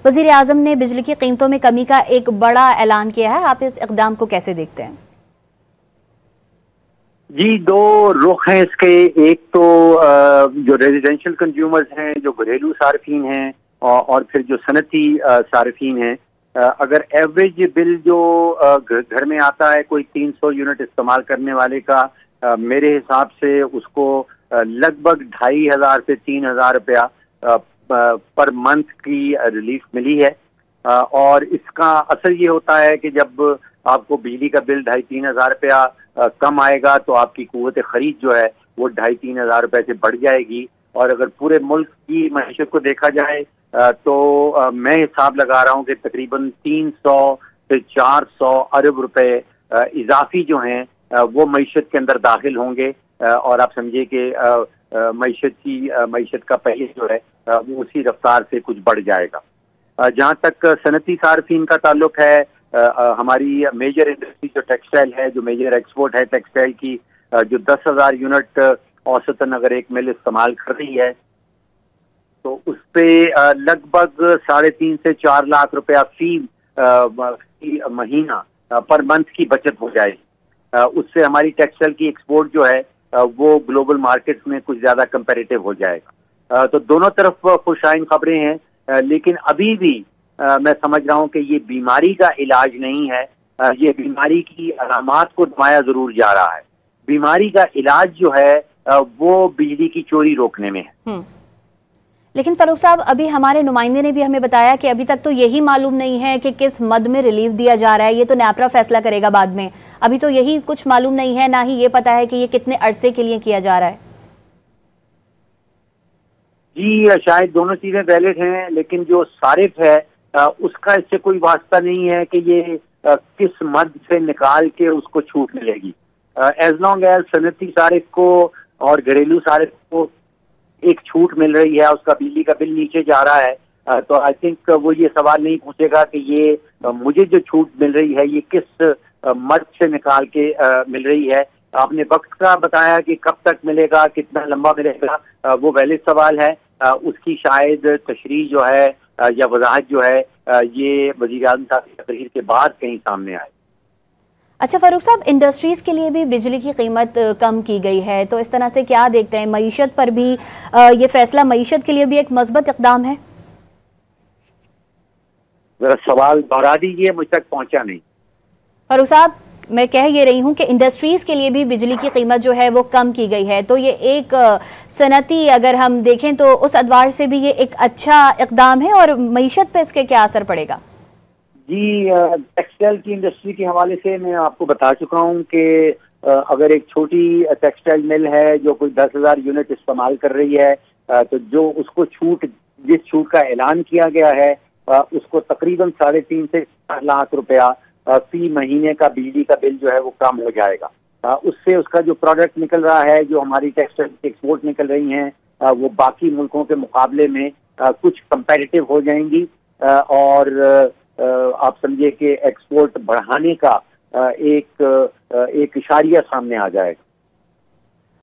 वज़ीर आज़म ने बिजली की कीमतों में कमी का एक बड़ा ऐलान किया है, आप इस इक़दाम को कैसे देखते हैं? जी, दो रुख हैं इसके। एक तो जो रेजिडेंशियल कंज्यूमर्स हैं, जो घरेलू सार्फिन हैं, और फिर जो सनती सार्फिन हैं। अगर एवरेज बिल जो घर में आता है कोई 300 यूनिट इस्तेमाल करने वाले का, मेरे हिसाब से उसको लगभग 2500 से 3000 रुपया पर मंथ की रिलीफ मिली है। और इसका असर ये होता है कि जब आपको बिजली का बिल 2500-3000 रुपया कम आएगा तो आपकी कुव्वत खरीद जो है वो 2500-3000 रुपए से बढ़ जाएगी। और अगर पूरे मुल्क की मईशत को देखा जाए तो मैं हिसाब लगा रहा हूँ कि तकरीबन 300 से 400 अरब रुपए इजाफी जो हैं वो मईशत के अंदर दाखिल होंगे। और आप समझिए कि मईशत का पहले जो है वो उसी रफ्तार से कुछ बढ़ जाएगा। जहाँ तक सनती सार्फिन का ताल्लुक है, हमारी मेजर इंडस्ट्री जो टेक्सटाइल है, जो मेजर एक्सपोर्ट है टेक्सटाइल की, जो 10,000 यूनिट औसतन अगर एक मिल इस्तेमाल कर रही है तो उस पे लगभग 3.5 से 4 लाख रुपया फी महीना पर मंथ की बचत हो जाएगी। उससे हमारी टेक्सटाइल की एक्सपोर्ट जो है वो ग्लोबल मार्केट्स में कुछ ज्यादा कंपेरेटिव हो जाएगा। तो दोनों तरफ खुशाइन खबरें हैं, लेकिन अभी भी मैं समझ रहा हूं कि ये बीमारी का इलाज नहीं है। ये बीमारी की अलामात को दबाया जरूर जा रहा है। बीमारी का इलाज जो है वो बिजली की चोरी रोकने में है। लेकिन फारूक साहब, अभी हमारे नुमाइंदे ने भी हमें बताया कि अभी तक तो यही मालूम नहीं है कि किस मद में रिलीफ दिया जा रहा है। ये तो नैपरा फैसला करेगा बाद में। अभी तो यही कुछ मालूम नहीं है, ना ही ये पता है कि ये कितने अरसे के लिए किया जा रहा है। जी, शायद दोनों चीजें वैलिड हैं, लेकिन जो सारिफ है उसका इससे कोई वास्ता नहीं है कि ये किस मद से निकाल के उसको छूट मिलेगी। एज लॉन्ग एज सनती सारिफ को और घरेलू सारिफ को एक छूट मिल रही है, उसका बिजली का बिल नीचे जा रहा है, तो आई थिंक वो ये सवाल नहीं पूछेगा कि ये मुझे जो छूट मिल रही है ये किस मद से निकाल के मिल रही है। आपने वक्त का बताया कि कब तक मिलेगा, कितना लंबा मिलेगा, वो वैलिड सवाल है। उसकी शायद तशरीह जो है या वजाहत जो है ये वज़ीर आज़म साहब की तकरीर के बाद कहीं सामने आए। अच्छा फारूक साहब, इंडस्ट्रीज के लिए भी बिजली की कीमत कम की गई है, तो इस तरह से क्या देखते हैं? मईशत पर भी ये फैसला मईशत के लिए भी एक मजबूत इक़दाम है? जरा सवाल दोहरा दीजिए, मुझ तक पहुंचा नहीं। फारूक साहब, मैं कह ये रही हूँ कि इंडस्ट्रीज के लिए भी बिजली की कीमत जो है वो कम की गई है, तो ये एक सनती अगर हम देखें तो उस अदवार से भी ये एक अच्छा इक़दाम है, और मईशत पे इसके क्या असर पड़ेगा? जी, टेक्सटाइल की इंडस्ट्री के हवाले से मैं आपको बता चुका हूँ कि अगर एक छोटी टेक्सटाइल मिल है जो कोई 10,000 यूनिट इस्तेमाल कर रही है, तो जो उसको जिस छूट का ऐलान किया गया है उसको तकरीबन 3.5 से 4 लाख रुपया फी महीने का बिजली का बिल जो है वो कम हो जाएगा। उससे उसका जो प्रोडक्ट निकल रहा है, जो हमारी टेक्सटाइल की एक्सपोर्ट निकल रही हैं, वो बाकी मुल्कों के मुकाबले में कुछ कंपेरेटिव हो जाएंगी। और आप समझिए कि एक्सपोर्ट बढ़ाने का एक इशारिया सामने आ जाएगा।